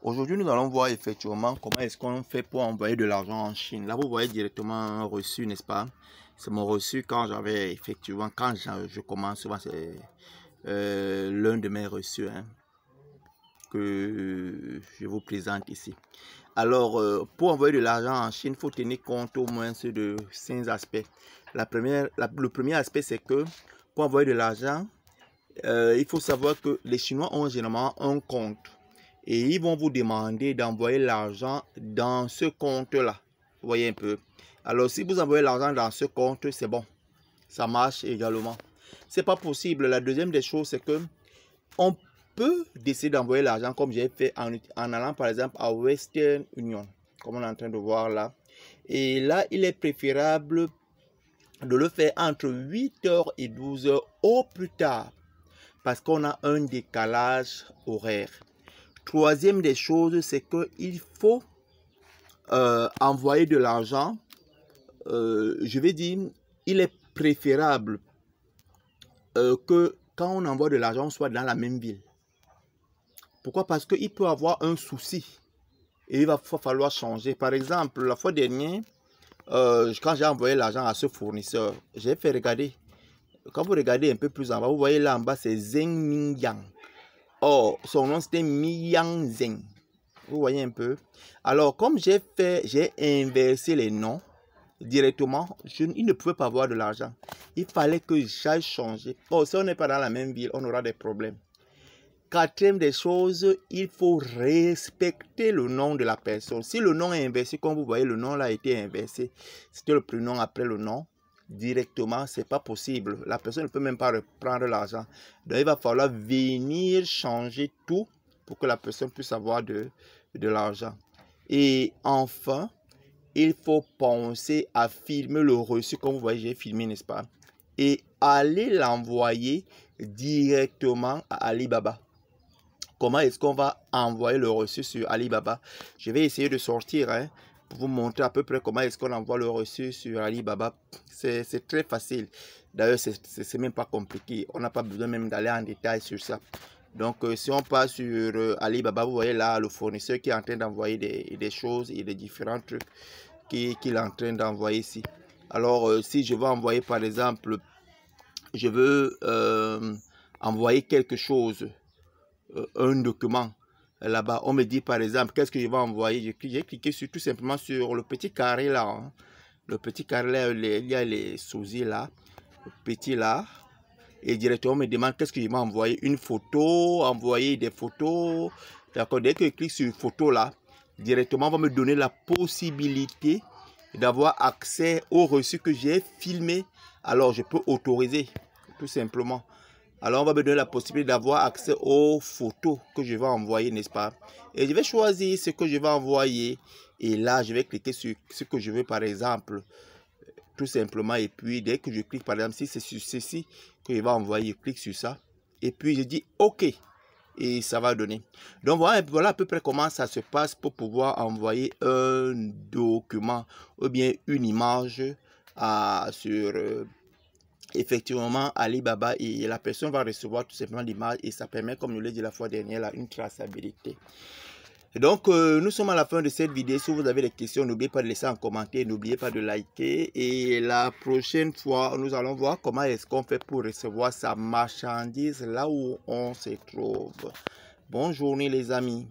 Aujourd'hui, nous allons voir effectivement comment est-ce qu'on fait pour envoyer de l'argent en Chine. Là, vous voyez directement un reçu, n'est-ce pas? C'est mon reçu quand j'avais effectivement, quand je commence, souvent c'est l'un de mes reçus que je vous présente ici. Alors, pour envoyer de l'argent en Chine, il faut tenir compte au moins de 5 aspects. Le premier aspect, c'est que pour envoyer de l'argent, il faut savoir que les Chinois ont généralement un compte. Et ils vont vous demander d'envoyer l'argent dans ce compte-là. Vous voyez un peu. Alors, si vous envoyez l'argent dans ce compte, c'est bon. Ça marche également. C'est pas possible. La deuxième des choses, c'est que on peut décider d'envoyer l'argent comme j'ai fait en allant par exemple à Western Union, comme on est en train de voir là. Et là, il est préférable de le faire entre 8h et 12h au plus tard, parce qu'on a un décalage horaire. Troisième des choses, c'est qu'il faut envoyer de l'argent. Je vais dire, il est préférable que quand on envoie de l'argent, on soit dans la même ville. Pourquoi? Parce qu'il peut avoir un souci et il va falloir changer. Par exemple, la fois dernière, quand j'ai envoyé l'argent à ce fournisseur, j'ai fait regarder. Quand vous regardez un peu plus en bas, vous voyez là en bas, c'est Zeng Mingyang. Or, son nom c'était Miyang Zeng. Vous voyez un peu. Alors, comme j'ai inversé les noms directement, il ne pouvait pas avoir de l'argent. Il fallait que j'aille changer. Oh, si on n'est pas dans la même ville, on aura des problèmes. Quatrième des choses, il faut respecter le nom de la personne. Si le nom est inversé, comme vous voyez, le nom là a été inversé. C'était le prénom après le nom. Directement, c'est pas possible. La personne ne peut même pas reprendre l'argent. Donc, il va falloir venir changer tout pour que la personne puisse avoir de l'argent. Et enfin, il faut penser à filmer le reçu, comme vous voyez, j'ai filmé, n'est-ce pas? Et aller l'envoyer directement à Alibaba. Comment est-ce qu'on va envoyer le reçu sur Alibaba? Je vais essayer de sortir pour vous montrer à peu près comment est-ce qu'on envoie le reçu sur Alibaba. C'est très facile. D'ailleurs, c'est même pas compliqué. On n'a pas besoin même d'aller en détail sur ça. Donc, si on passe sur Alibaba, vous voyez là le fournisseur qui est en train d'envoyer des choses et des différents trucs qu'il est en train d'envoyer ici. Alors, si je veux envoyer, par exemple, je veux envoyer quelque chose, un document là-bas, on me dit par exemple, qu'est-ce que je vais envoyer? J'ai cliqué tout simplement sur le petit carré là. Le petit carré là, il y a les sourcils là, le petit là. Et directement, on me demande qu'est-ce que je vais envoyer. Une photo, envoyer des photos. D'accord, dès que je clique sur une photo là, directement, on va me donner la possibilité d'avoir accès au reçu que j'ai filmé. Alors, je peux autoriser, tout simplement. Alors, on va me donner la possibilité d'avoir accès aux photos que je vais envoyer, n'est-ce pas? Et je vais choisir ce que je vais envoyer. Et là, je vais cliquer sur ce que je veux, par exemple. Tout simplement. Et puis, dès que je clique, par exemple, si c'est sur ceci que je vais envoyer, je clique sur ça. Et puis, je dis OK. Et ça va donner. Donc, voilà à peu près comment ça se passe pour pouvoir envoyer un document ou bien une image sur effectivement Alibaba, et la personne va recevoir tout simplement l'image et ça permet, comme je l'ai dit la fois dernière, là, une traçabilité. Et donc, nous sommes à la fin de cette vidéo. Si vous avez des questions, n'oubliez pas de laisser un commentaire, n'oubliez pas de liker. Et la prochaine fois, nous allons voir comment est-ce qu'on fait pour recevoir sa marchandise là où on se trouve. Bonne journée les amis.